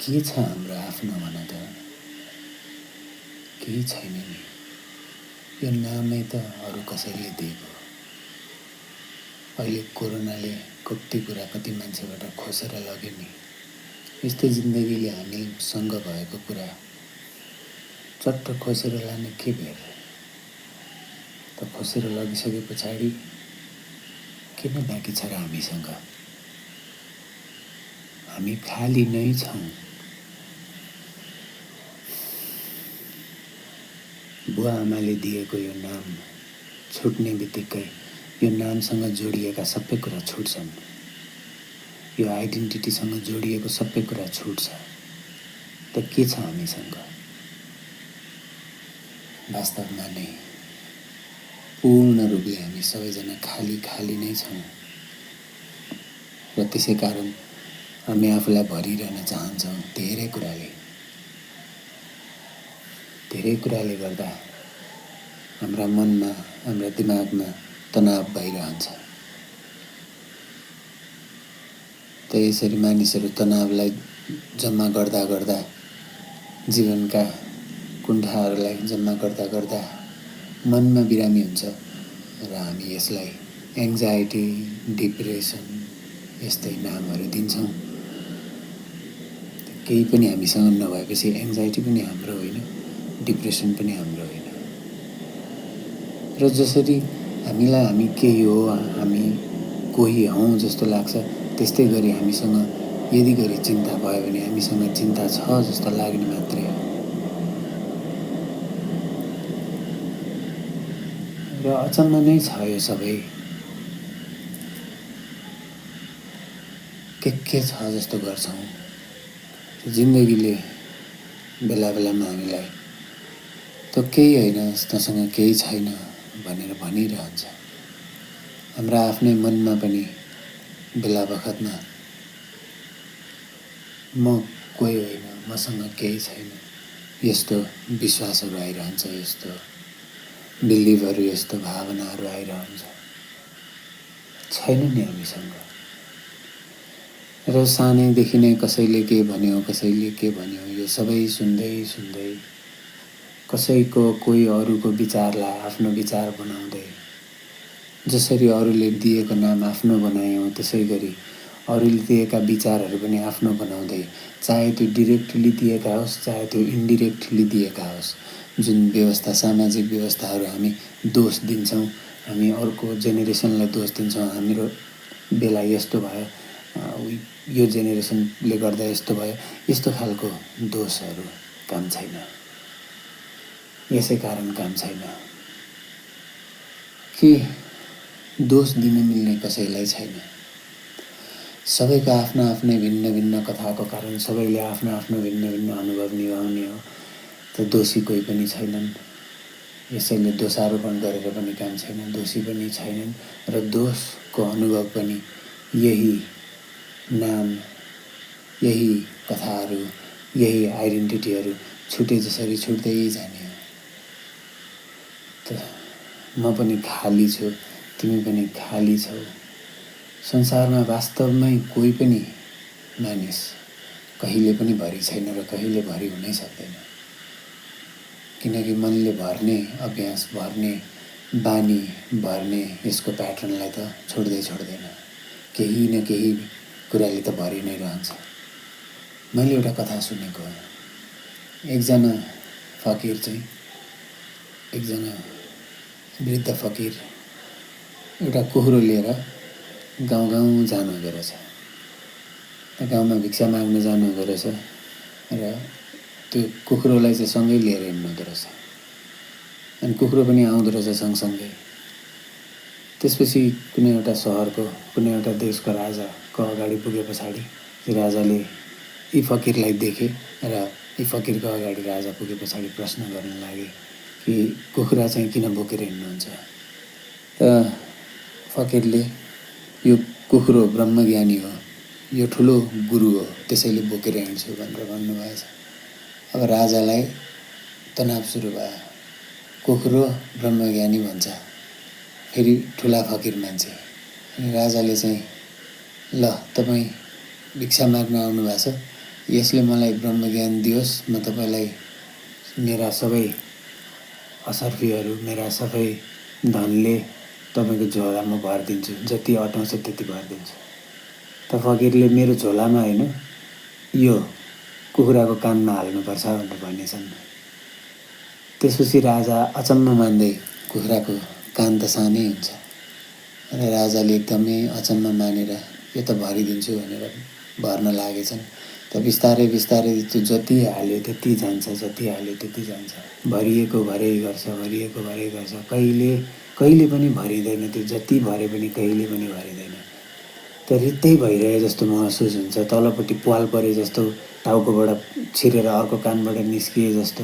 के छ हाम्रो आफ्नो भन त? केही छैन नि। यो नामै त अरू कसैले दिएको। अहिले कोरोनाले कति कुरा कति मान्छेबाट खोसेर लग्यो नि। यस्तै जिन्दगीले हामीसँग भएको कुरा चट्ट खोसेर लाने के बेर? त खोसेर लगिसके पछाडि के नै बाँकी छ र हामीसँग? हामी खाली नै छौँ। बुवा आमाले दिएको यो नाम छुट्ने बित्तिकै यो नामसँग जोडिएका सबै कुरा छुट्छन्। यो आइडेन्टिटीसँग जोडिएको सबै कुरा छुट्छ। त के छ हामीसँग? वास्तवमा नै पूर्ण रूपले हामी सबैजना खाली खाली नै छौँ। र त्यसै कारण हामी आफूलाई भरिरहन चाहन्छौँ धेरै कुराले गर्दा हाम्रा मनमा हाम्रा दिमागमा तनाव भइरहन्छ। त यसरी मानिसहरू तनावलाई जम्मा गर्दा गर्दा जीवनका कुण्ठाहरूलाई जम्मा गर्दा गर्दा मनमा बिरामी हुन्छ र हामी यसलाई एङ्जाइटी, डिप्रेसन यस्तै नामहरू दिन्छौँ। केही पनि हामीसँग नभएपछि एङ्जाइटी पनि हाम्रो होइन, डिप्रेसन पनि हाम्रो होइन। र जसरी हामीलाई हामी केही हो, हामी कोही हौँ जस्तो लाग्छ, त्यस्तै गरी हामीसँग यदि गरी चिन्ता भयो भने हामीसँग चिन्ता छ जस्तो लाग्ने मात्रै हो। र अचम्म नै छ यो सबै के छ जस्तो गर्छौँ। जिन्दगीले बेला बेलामा हामीलाई त केही होइन, तँसँग केही छैन भनेर भनिरहन्छ। हाम्रा आफ्नै मनमा पनि बेला बखतमा म कोही होइन, मसँग केही छैन यस्तो विश्वासहरू आइरहन्छ, यस्तो बिलिभहरू, यस्तो भावनाहरू आइरहन्छ। छैन नि हामीसँग। र सानैदेखि नै कसैले के भन्यो यो सबै सुन्दै सुन्दै कसैको कोही अरूको विचारलाई आफ्नो विचार बनाउँदै, जसरी अरूले दिएको नाम आफ्नो बनायौँ त्यसै गरी अरूले दिएका विचारहरू पनि आफ्नो बनाउँदै, चाहे त्यो डिरेक्टली दिएका होस् चाहे त्यो इन्डिरेक्टली दिएका होस्, जुन व्यवस्था सामाजिक व्यवस्थाहरू हामी दोष दिन्छौँ, हामी अर्को जेनेरेसनलाई दोष दिन्छौँ। हाम्रो बेला यस्तो भयो, यो जेनेरेसनले गर्दा यस्तो भयो, यस्तो खालको दोषहरू काम छैन। यसै कारण काम छैन कि दोष दिन मिल्ने कसैलाई छैन। सबैको आफ्ना आफ्नै भिन्न भिन्न कथाको कारण सबैले आफ्नो आफ्नो भिन्न भिन्न अनुभव निभाउने हो। त दोषी कोही पनि छैनन्। यसैले दोषारोपण गरेर पनि काम छैन, दोषी पनि छैनन्। र दोषको अनुभव पनि यही नाम, यही कथाहरू, यही आइडेन्टिटीहरू छुटे जसरी छुट्दै जाने हो। त म पनि खाली छु, तिमी पनि खाली छौ। संसारमा वास्तवमै कोही पनि मानिस कहिले पनि भरि छैन र कहिले भरि हुनै सक्दैन। किनकि मनले भर्ने अभ्यास, भर्ने बानी, भर्ने यसको प्याटर्नलाई त छोड्दैन। केही न केही कुराले त भरि नै रहन्छ। मैले एउटा कथा सुनेको हो। एकजना फकिर चाहिँ, एकजना वृद्ध फकिर एउटा कुखुरो लिएर गाउँ गाउँ जानुहुँदो रहेछ। गाउँमा भिक्षा माग्न जानुहुँदो रहेछ र त्यो कुखुरोलाई चाहिँ सँगै लिएर हिँड्नुहुँदो रहेछ। अनि कुखुरो पनि आउँदो रहेछ सँगसँगै। त्यसपछि कुनै एउटा सहरको, कुनै एउटा देशको राजाको अगाडि पुगे पछाडि राजाले यी फकिरलाई देखे र यी फकिरको अगाडि राजा पुगे पछाडि प्रश्न गर्न लागे कि कुखुरा चाहिँ किन बोकेर हिँड्नुहुन्छ? त फकिरले यो कुखुरो ब्रह्मज्ञानी हो, यो ठुलो गुरु हो, त्यसैले बोकेर हिँड्छु भनेर भन्नुभएछ। अब राजालाई तनाव सुरु भयो। कुखुरो ब्रह्मज्ञानी भन्छ, फेरि ठुला फकिर मान्छे। अनि राजाले चाहिँ ल तपाईँ भिक्षा माग्न आउनु भएको छ, यसले मलाई ब्रह्मज्ञान दियोस्, म तपाईँलाई मेरा सबै असर्फीहरू, मेरा सबै धनले तपाईँको झोलामा भरिदिन्छु, जति अटाउँछ त्यति भरिदिन्छु। त फकिरले मेरो झोलामा होइन, यो कुखुराको कानमा हाल्नुपर्छ भनेर भनेछन्। त्यसपछि राजा अचम्म मान्दै, कुखुराको कान त सानै हुन्छ, र राजाले एकदमै अचम्म मानेर यो त भरिदिन्छु भनेर भर्न लागेछन्। त बिस्तारै बिस्तारै त्यो जति हाल्यो त्यति जान्छ, जति हाल्यो त्यति जान्छ, भरिएको भरै गर्छ, भरिएको भरै गर्छ, कहिले कहिले पनि भरिँदैन। त्यो जति भरे पनि कहिले पनि भरिँदैन। त रित्तै भइरहे जस्तो महसुस हुन्छ, तलपट्टि प्वाल परे जस्तो, टाउकोबाट छिरेर अर्को कानबाट निस्किए जस्तो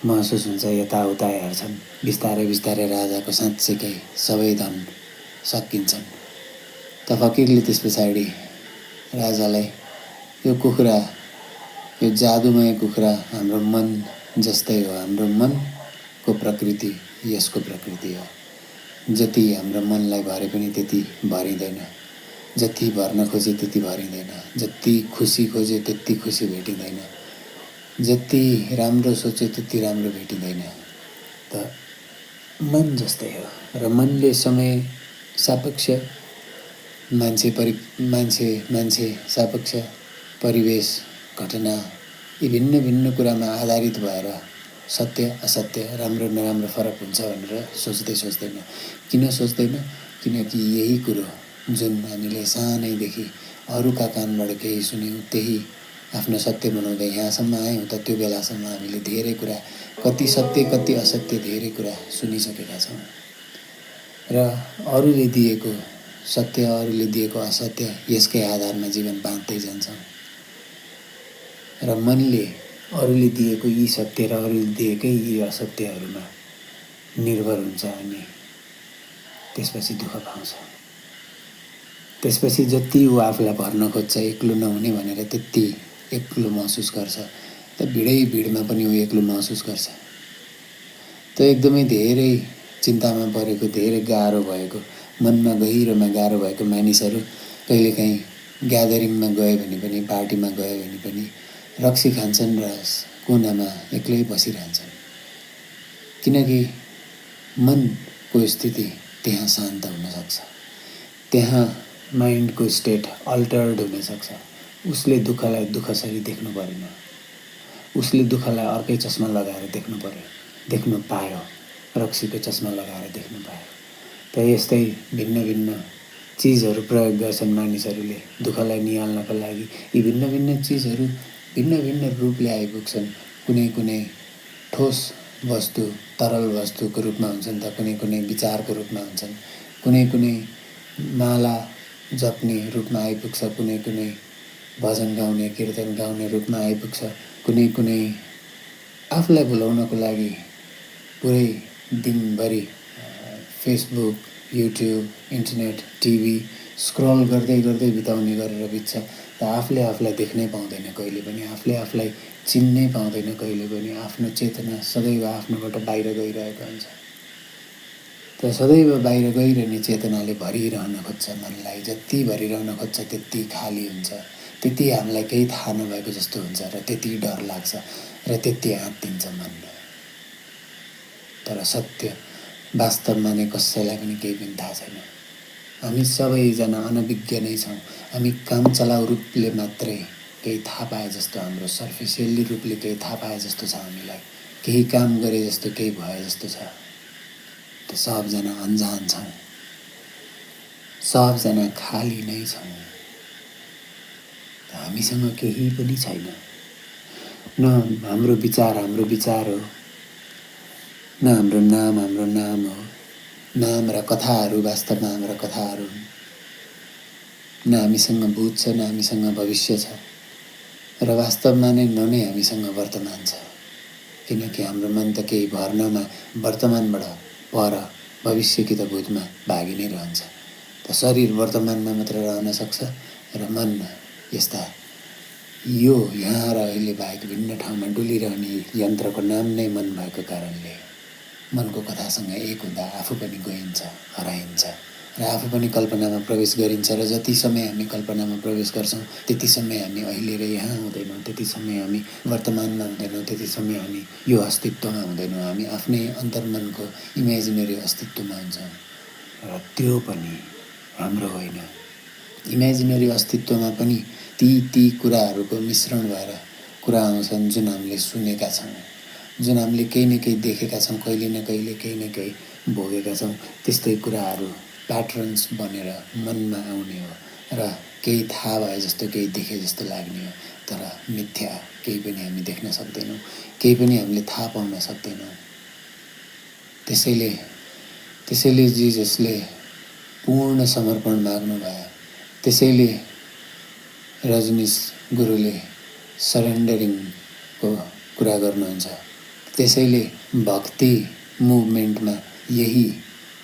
महसुस हुन्छ। यताउता हेर्छन्, बिस्तारै बिस्तारै राजाको साँच्चैकै सबै धन सकिन्छन्। त फकिरले त्यस पछाडि राजालाई यो कुखुरा, यो जादुमय कुखुरा हाम्रो मन जस्तै हो, हाम्रो मनको प्रकृति यसको प्रकृति हो। जति हाम्रो मनलाई भरे पनि त्यति भरिँदैन, जति भर्न खोजे त्यति भरिँदैन, जति खुसी खोजे त्यति खुसी भेटिँदैन, जति राम्रो सोचे त्यति राम्रो भेटिँदैन। त मन जस्तै हो, र मनले समय सापेक्ष, मान्छे सापेक्ष, परिवेश, घटना, यी भिन्न भिन्न कुरामा आधारित भएर सत्य असत्य, राम्रो नराम्रो फरक हुन्छ भनेर सोच्दैन। किन सोच्दैन? किनकि यही कुरो जुन हामीले सानैदेखि अरूका कानबाट केही सुन्यौँ, त्यही आफ्नो सत्य बनाउँदै यहाँसम्म आयौँ। त त्यो बेलासम्म हामीले धेरै कुरा, कति सत्य कति असत्य, धेरै कुरा सुनिसकेका छौँ, र अरूले दिएको सत्य, अरूले दिएको असत्य, यसकै आधारमा जीवन बाँच्दै जान्छौँ। र मनले अरूले दिएको यी सत्य र अरूले दिएकै यी असत्यहरूमा निर्भर हुन्छ अनि त्यसपछि दुःख पाउँछ। त्यसपछि जति ऊ आफूलाई भर्न खोज्छ, एक्लो नहुने भनेर त्यति एक्लो महसुस गर्छ। त भिडमा पनि ऊ एक्लो महसुस गर्छ। त एकदमै धेरै चिन्तामा परेको, धेरै गाह्रो भएको, मनमा गहिरोमा गाह्रो भएको मानिसहरू कहिलेकाहीँ ग्यादरिङमा गए भने पनि, पार्टीमा गए भने पनि रक्सी खान्छन् र कुनामा एक्लै बसिरहन्छन्। किनकि मनको स्थिति त्यहाँ शान्त हुनसक्छ, त्यहाँ माइन्डको स्टेट अल्टर्ड हुनसक्छ। उसले दुःखलाई दुःखसरी देख्नु परेन, उसले दुःखलाई अर्कै चस्मा लगाएर देख्नु पायो, रक्सीको चस्मा लगाएर देख्नु पायो। त यस्तै भिन्न भिन्न चिजहरू प्रयोग गर्छन् मानिसहरूले दुःखलाई निहाल्नको लागि। यी भिन्न भिन्न चिजहरू भिन्न भिन्न रूपले आइपुग्छन्। कुनै कुनै ठोस वस्तु, तरल वस्तुको रूपमा हुन्छन्, त कुनै कुनै विचारको रूपमा हुन्छन्, कुनै कुनै माला जप्ने रूपमा आइपुग्छ, कुनै कुनै भजन गाउने, कीर्तन गाउने रूपमा आइपुग्छ, कुनै कुनै आफूलाई भुलाउनको लागि पुरै दिनभरि Facebook, YouTube, internet, TV scroll गर्दै गर्दै बिताउने गरेर बित्छ। त आफूले आफूलाई देख्नै पाउँदैन कहिले पनि, आफूले आफूलाई चिन्नै पाउँदैन कहिले पनि। आफ्नो चेतना सदैव आफ्नोबाट बाहिर गइरहेको हुन्छ। त सदैव बाहिर गइरहने चेतनाले भरिरहन खोज्छ मनलाई। जति भरिरहन खोज्छ त्यति खाली हुन्छ, त्यति हामीलाई केही थाहा नभएको जस्तो हुन्छ, र त्यति डर लाग्छ, र त्यति आँत्तिन्छ मन। तर सत्य वास्तवमा नै कसैलाई पनि केही पनि थाहा छैन। हामी सबैजना अनभिज्ञ नै छौँ। हामी काम चलाउ रूपले मात्रै केही थाहा पाए जस्तो, हाम्रो सर्फिसियल्ली रूपले केही थाहा पाए जस्तो छ, हामीलाई केही काम गरे जस्तो, केही भए जस्तो छ। त सबजना अन्जान छौँ, सबजना खाली नै छौँ। हामीसँग केही पनि छैन, न हाम्रो विचार हो, न हाम्रो नाम हो। नाम र कथाहरू वास्तवमा हाम्रा कथाहरू हुन्। न हामीसँग भूत छ, न हामीसँग भविष्य छ, र वास्तवमा नै नै हामीसँग वर्तमान छ। किनकि हाम्रो मन त केही भर्नमा वर्तमानबाट पर भविष्य कि त भूतमा भागी नै रहन्छ। त शरीर वर्तमानमा मात्र रहन सक्छ, र मन यस्ता यो यहाँ र अहिले बाहेक भिन्न ठाउँमा डुलिरहने यन्त्रको नाम नै मन भएको कारणले मनको कथासँग एक हुँदा आफू पनि गइन्छ, हराइन्छ, र आफू पनि कल्पनामा प्रवेश गरिन्छ र जति समय हामी कल्पनामा प्रवेश गर्छौँ त्यति समय हामी अहिले र यहाँ हुँदैनौँ, त्यति समय हामी वर्तमानमा हुँदैनौँ, त्यति समय हामी यो अस्तित्वमा हुँदैनौँ, हामी आफ्नै अन्तर्मनको इमेजिनेरी अस्तित्वमा हुन्छौँ र त्यो पनि हाम्रो होइन। इमेजिनेरी अस्तित्वमा पनि ती कुराहरूको मिश्रण भएर कुरा आउँछन् जुन हामीले सुनेका छौँ, जुन हामीले केही न केही देखेका छौँ, कहिले न कहिले केही न केही भोगेका छौँ। त्यस्तै कुराहरू प्याटर्न्स बनेर मनमा आउने हो र केही थाहा भए जस्तो, केही देखे जस्तो लाग्ने हो, तर मिथ्या, केही पनि हामी देख्न सक्दैनौँ, केही पनि हामीले थाहा पाउन सक्दैनौँ। त्यसैले जिजसले पूर्ण समर्पण माग्नुभयो, त्यसैले रजनीश गुरुले सरेन्डरिङको कुरा गर्नुहुन्छ, त्यसैले भक्ति मुभमेन्टमा यही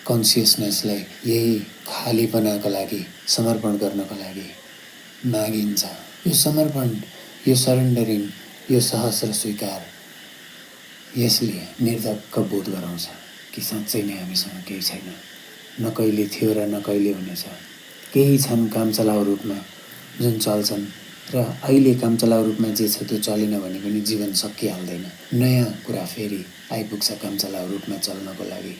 कन्सियसनेसलाई, यही खालीपनाको लागि, समर्पण गर्नको लागि मागिन्छ। यो समर्पण, यो सरेन्डरिङ, यो सहस्र स्वीकार, यसले निर्धक्क बोध गराउँछ कि साँच्चै नै हामीसँग केही छैन, न कहिले थियो र न कहिले हुनेछ। केही छन् कामचलाउ रूपमा जुन चल्छन् र अहिले कामचलाउ रूपमा जे छ त्यो चलेन भने पनि जीवन सकिहाल्दैन। नयाँ कुरा फेरि आइपुग्छ कामचलाउ रूपमा चल्नको लागि।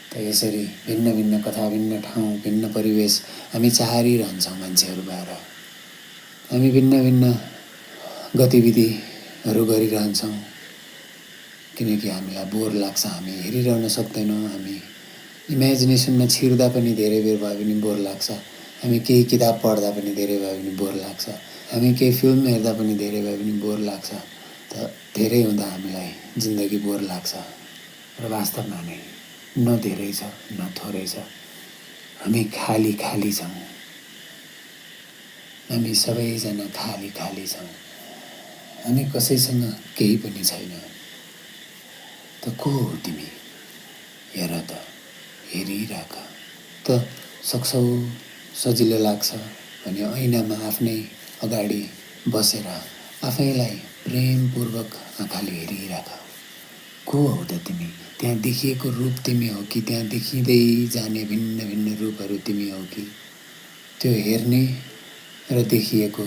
त यसरी भिन्न भिन्न कथा, भिन्न ठाउँ, भिन्न परिवेश हामी चाहरिरहन्छौँ मान्छेहरू भएर। हामी भिन्न भिन्न गतिविधिहरू गरिरहन्छौँ किनकि हामीलाई बोर लाग्छ, हामी हेरिरहन सक्दैनौँ। हामी इमेजिनेसनमा छिर्दा पनि धेरै बेर भए पनि बोर लाग्छ, हामी केही किताब पढ्दा पनि धेरै भए पनि बोर लाग्छ, हामी केही फिल्म हेर्दा पनि धेरै भए पनि बोर लाग्छ। त धेरै हुँदा हामीलाई जिन्दगी बोर लाग्छ र वास्तवमा नै न धेरै छ न थोरै छ, हामी खाली खाली छौँ, हामी सबैजना खाली खाली छौँ, हामी कसैसँग केही पनि छैन। त को हो तिमी? हेर त, हेरिराख त सक्छौ। सजिलो लाग्छ भने ऐनामा आफ्नै अगाडि बसेर आफैलाई प्रेमपूर्वक आँखाले हेरिराख। को हौ त तिमी? त्यहाँ देखिएको रूप तिमी हो कि त्यहाँ देखिँदै जाने भिन्न भिन्न रूपहरू तिमी हो कि त्यो हेर्ने र देखिएको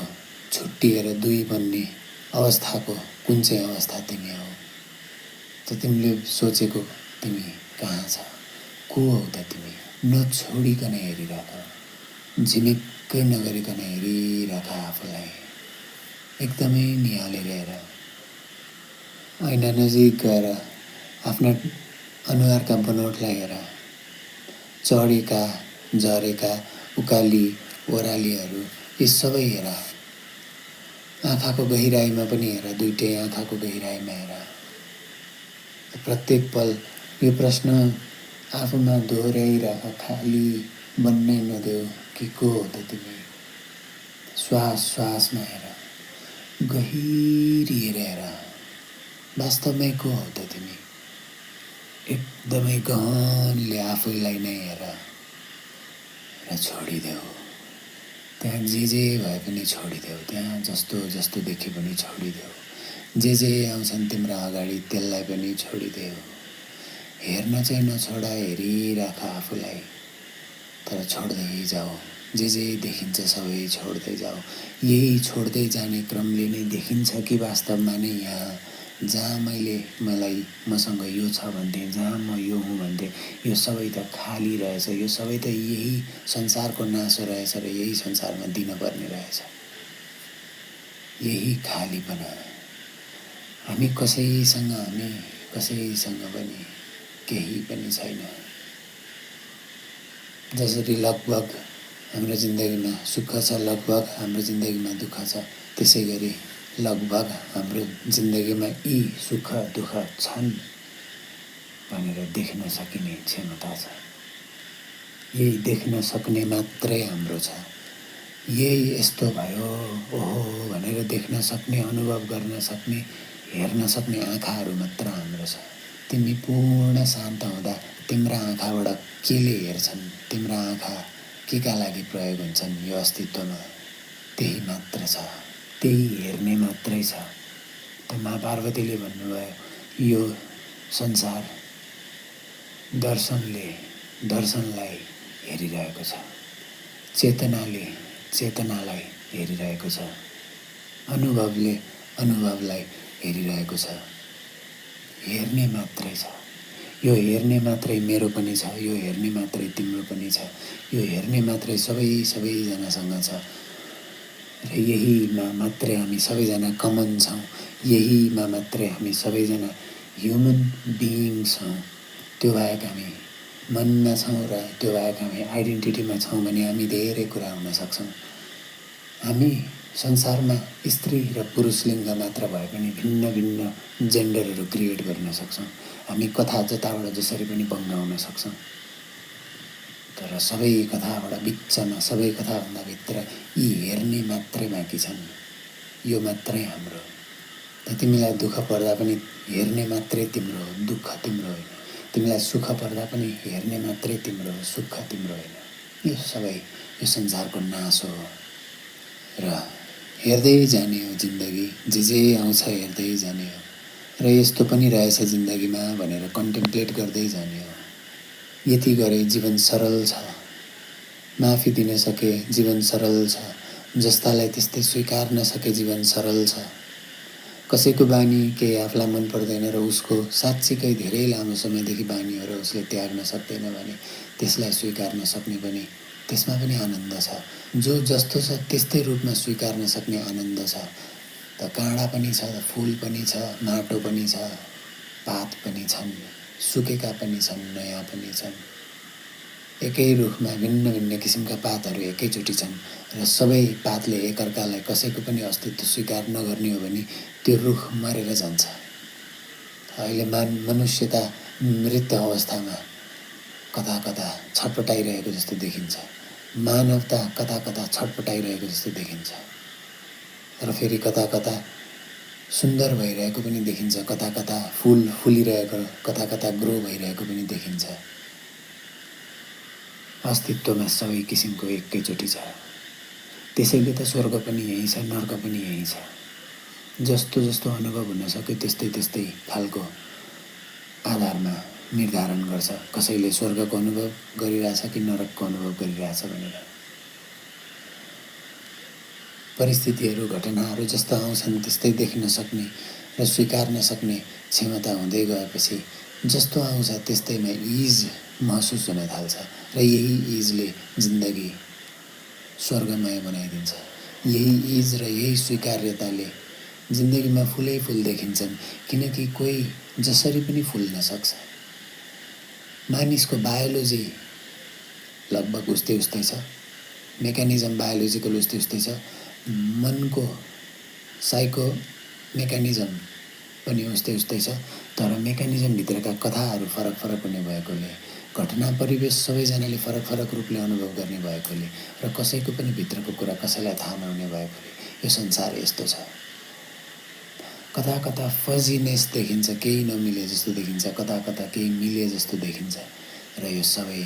छुट्टिएर दुई बन्ने अवस्थाको कुन चाहिँ अवस्था तिमी हो? त तिमीले सोचेको तिमी कहाँ छ? को हौ त तिमी? नछोडिकन हेरिराख, झिमिक्कै नगरिकन हेरिराख आफूलाई, एकदमै निहालेर हेर। ऐना नजिक गएर आफ्ना अनुहारका बनोटलाई हेर, चढेका झरेका उकाली ओह्रालीहरू यी सबै हेर, आँखाको गहिराइमा पनि हेर, दुइटै आँखाको गहिराइमा हेर। प्रत्येक पल यो प्रश्न आफूमा दोहोऱ्याइराख, खाली बन्नै नदेऊ कि को हो त तिमी? श्वास श्वासमा हेर, गहिरिएर हेर, वास्तवमै को हो त तिमी? एकदमै गहनले आफूलाई नै हेर र छोडिदेऊ। त्यहाँ जे भए पनि छोडिदेऊ, त्यहाँ जस्तो जस्तो देखे पनि छोडिदेऊ, जे आउँछन् तिम्रो अगाडि त्यसलाई पनि छोडिदेऊ। हेर्न चाहिँ नछोड, हेरिराख आफूलाई, तर छोड्दै जाऊ। जे देखिन्छ सबै छोड्दै जाऊ। यही छोड्दै जाने क्रमले नै देखिन्छ कि वास्तवमा नै यहाँ जहाँ मसँग यो छ भन्थे, जहाँ म यो हुँ भन्थे, यो सबै त खाली रहेछ, यो सबै त यही संसारको नासो रहेछ र यही संसारमा दिनपर्ने रहेछ। यही खालीपना हामी कसैसँग पनि केही पनि छैन। जसरी लगभग हाम्रो जिन्दगीमा सुख छ, लगभग हाम्रो जिन्दगीमा दुःख छ, त्यसै गरी लगभग हाम्रो जिन्दगीमा यी सुख दुःख छन् भनेर देख्न सकिने क्षमता छ। यही देख्न सक्ने मात्रै हाम्रो छ। यही यस्तो भयो ओहो भनेर देख्न सक्ने, अनुभव गर्न सक्ने, हेर्न सक्ने आँखाहरू मात्र हाम्रो छ। तिमी पूर्ण शान्त हुँदा तिम्रा आँखाबाट केले हेर्छन्, तिम्रा आँखा केका लागि प्रयोग हुन्छन् यो अस्तित्वमा, त्यही मात्र छ, त्यही हेर्ने मात्रै छ। त माँ पार्वतीले भन्नुभयो यो संसार दर्शनलाई हेरिरहेको छ, चेतनाले चेतनालाई हेरिरहेको छ, अनुभवले अनुभवलाई हेरिरहेको छ। हेर्ने मात्रै छ, यो हेर्ने मात्रै मेरो पनि छ, यो हेर्ने मात्रै तिम्रो पनि छ, यो हेर्ने मात्रै सबैजनासँग छ र यहीमा मात्रै हामी सबैजना कमन छौँ, यहीमा मात्रै हामी सबैजना ह्युमन बिइङ छौँ। त्यो बाहेक हामी मनमा छौँ र त्यो बाहेक हामी आइडेन्टिटीमा छौँ भने हामी धेरै कुरा हुन सक्छौँ। हामी संसारमा स्त्री र पुरुष लिङ्ग मात्र भए पनि भिन्न भिन्न जेन्डरहरू क्रिएट गर्न सक्छौँ। हामी कथा जताबाट जसरी पनि बङ्गाउन सक्छौँ, तर सबै कथाबाट बिचमा, सबै कथाभन्दा भित्र यी हेर्ने मात्रै बाँकी छन्। यो मात्रै हाम्रो। त तिमीलाई दुःख पर्दा पनि हेर्ने मात्रै तिम्रो हो, दुःख तिम्रो होइन। तिमीलाई सुख पर्दा पनि हेर्ने मात्रै तिम्रो हो, सुख तिम्रो होइन। यो सबै यो संसारको नासो हो र हेर्दै जाने हो जिन्दगी, जे आउँछ हेर्दै जाने हो र यस्तो पनि रहेछ जिन्दगीमा भनेर कन्टेम्प्लेट गर्दै जाने हो। यति गरे जीवन सरल छ, माफी दिन सके जीवन सरल छ, जस्तालाई त्यस्तै स्वीकार्न सके जीवन सरल छ। कसैको बानी केही आफूलाई मन पर्दैन र उसको साँच्चीकै धेरै लामो समयदेखि बानी हो र उसले त्याग्न सक्दैन भने त्यसलाई स्वीकार्न सक्ने पनि, त्यसमा पनि आनन्द छ। जो जस्तो छ त्यस्तै रूपमा स्वीकार्न सक्ने आनन्द छ। त काँडा पनि छ, फुल पनि छ, माटो पनि छ, पात पनि छन्, सुकेका पनि छन्, नयाँ पनि छन्। एकै रुखमा भिन्न भिन्न किसिमका पातहरू एकैचोटि छन् र सबै पातले एकअर्कालाई कसैको पनि अस्तित्व स्वीकार नगर्ने हो भने त्यो रुख मरेर जान्छ। अहिले मनुष्यता मृत अवस्थामा कता कता छटपटाइरहेको जस्तो देखिन्छ, मानवता कता कता छटपटाइरहेको जस्तो देखिन्छ र फेरि कता कता सुन्दर भइरहेको पनि देखिन्छ, कता कता फुल फुलिरहेको, कता कता ग्रो भइरहेको पनि देखिन्छ। अस्तित्वमा सबै किसिमको एकैचोटि छ। त्यसैले त स्वर्ग पनि यही छ, नर्क पनि यही छ। जस्तो जस्तो अनुभव हुन सक्यो त्यस्तै त्यस्तै खालको आधारमा निर्धारण गर्छ कसैले स्वर्गको अनुभव गरिरहेछ कि नरकको अनुभव गरिरहेछ भनेर। परिस्थितिहरू, घटनाहरू जस्तो आउँछन् त्यस्तै देख्न सक्ने र स्वीकार्न सक्ने क्षमता हुँदै गएपछि जस्तो आउँछ त्यस्तैमा इज महसुस हुन थाल्छ र यही इजले जिन्दगी स्वर्गमय बनाइदिन्छ। यही इज र यही स्वीकार्यताले जिन्दगीमा फुलै फुल देखिन्छन्, किनकि कोही जसरी पनि फुल्न सक्छ। मानिसको बायोलोजी लगभग उस्तै उस्तै छ, मेकानिजम बायोलोजिकल उस्तै उस्तै छ, मनको साइको मेकानिजम पनि उस्तै उस्तै छ, तर मेकानिजमभित्रका कथाहरू फरक फरक हुने भएकोले, घटना परिवेश सबैजनाले फरक फरक रूपले अनुभव गर्ने भएकोले र कसैको पनि भित्रको कुरा कसैलाई थाहा नहुने भएकोले यो संसार यस्तो छ। कता कता फजीनेस देखिन्छ, केही नमिले जस्तो देखिन्छ, कता कता केही मिले जस्तो देखिन्छ र यो सबै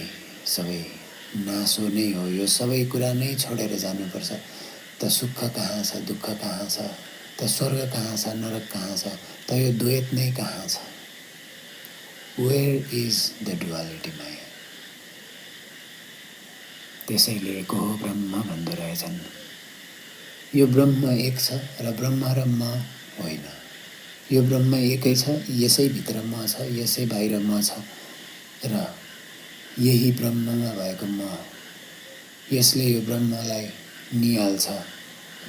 सबै नासो नै हो। यो सबै कुरा नै छोडेर जानुपर्छ। त सुख कहाँ छ, दुःख कहाँ छ, त स्वर्ग कहाँ छ, नरक कहाँ छ, त यो द्वैत नै कहाँ छ? वेयर इज द डुअलिटी माया? त्यसैले एको हो ब्रह्म भन्दो रहेछन्। यो ब्रह्म एक छ र ब्रह्म र म होइन। यो ब्रह्म एकै छ, यसै भित्र म छ, यसै बाहिर म छ र यही ब्रह्ममा भएको म, यसले यो ब्रह्मलाई निहाल्छ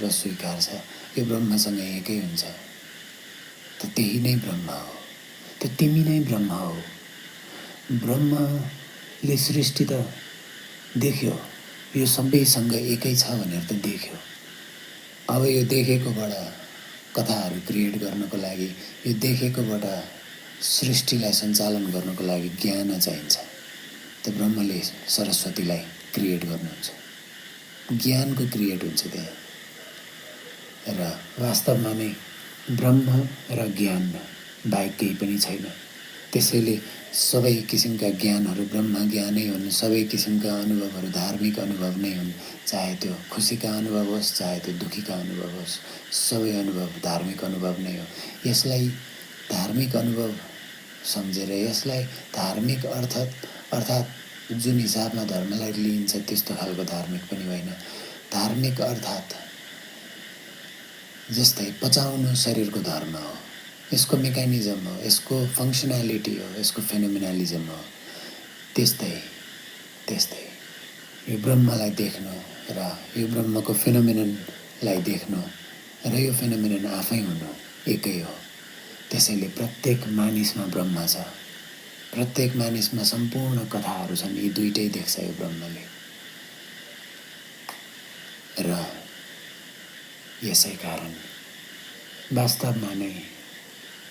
र स्वीकार्छ। यो ब्रह्मसँग एकै हुन्छ। त त्यही नै ब्रह्म हो, त तिमी नै ब्रह्म हो। ब्रह्मले सृष्टि त देख्यो, यो सबैसँग एकै छ भनेर त देख्यो। अब यो देखेकोबाट कथाहरू क्रिएट गर्नको लागि, यो देखेकोबाट सृष्टिलाई सञ्चालन गर्नको लागि ज्ञान चाहिन्छ। त ब्रह्मले सरस्वतीलाई क्रिएट गर्नुहुन्छ, ज्ञानको क्रिएट हुन्छ त्यहाँ। र वास्तवमा नै ब्रह्म र ज्ञान बाहेक केही पनि छैन। त्यसैले सबै किसिमका ज्ञानहरू ब्रह्म ज्ञानै हुन्, सबै किसिमका अनुभवहरू धार्मिक अनुभव नै हुन्। चाहे त्यो खुसीका अनुभव होस्, चाहे त्यो दुःखीका अनुभव होस्, सबै अनुभव धार्मिक अनुभव नै हो। यसलाई धार्मिक अनुभव सम्झेर, यसलाई धार्मिक अर्थात् जुन हिसाबमा धर्मलाई लिइन्छ त्यस्तो खालको धार्मिक पनि होइन। धार्मिक अर्थात् जस्तै पचाउनु शरीरको धर्म हो, यसको मेकानिजम हो, यसको फङ्सनालिटी हो, यसको फेनोमेनालिजम हो। त्यस्तै त्यस्तै यो ब्रह्मलाई देख्नु र यो ब्रह्मको फेनोमेननलाई देख्नु र यो फेनोमेनन आफै हुनु एकै हो। त्यसैले प्रत्येक मानिसमा ब्रह्म छ, प्रत्येक मानिसमा सम्पूर्ण कथाहरू छन्। यी दुईटै देख्छ यो ब्रह्मले। र यसै कारण वास्तवमा नै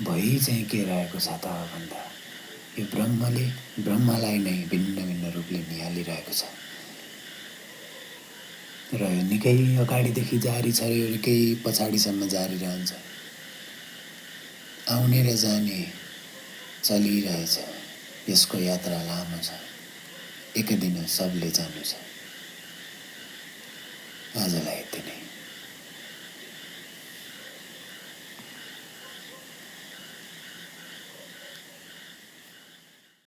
भइ चाहिँ के रहेको छ त भन्दा यो ब्रह्मले ब्रह्मलाई नै भिन्न भिन्न रूपले निहालिरहेको छ र यो निकै अगाडिदेखि जारी छ, यो निकै पछाडिसम्म जारी रहन्छ। आउने र जाने चलिरहेछ, यसको यात्रा लामो छ, एक दिन सबले जानु छ। आजलाई यति नै।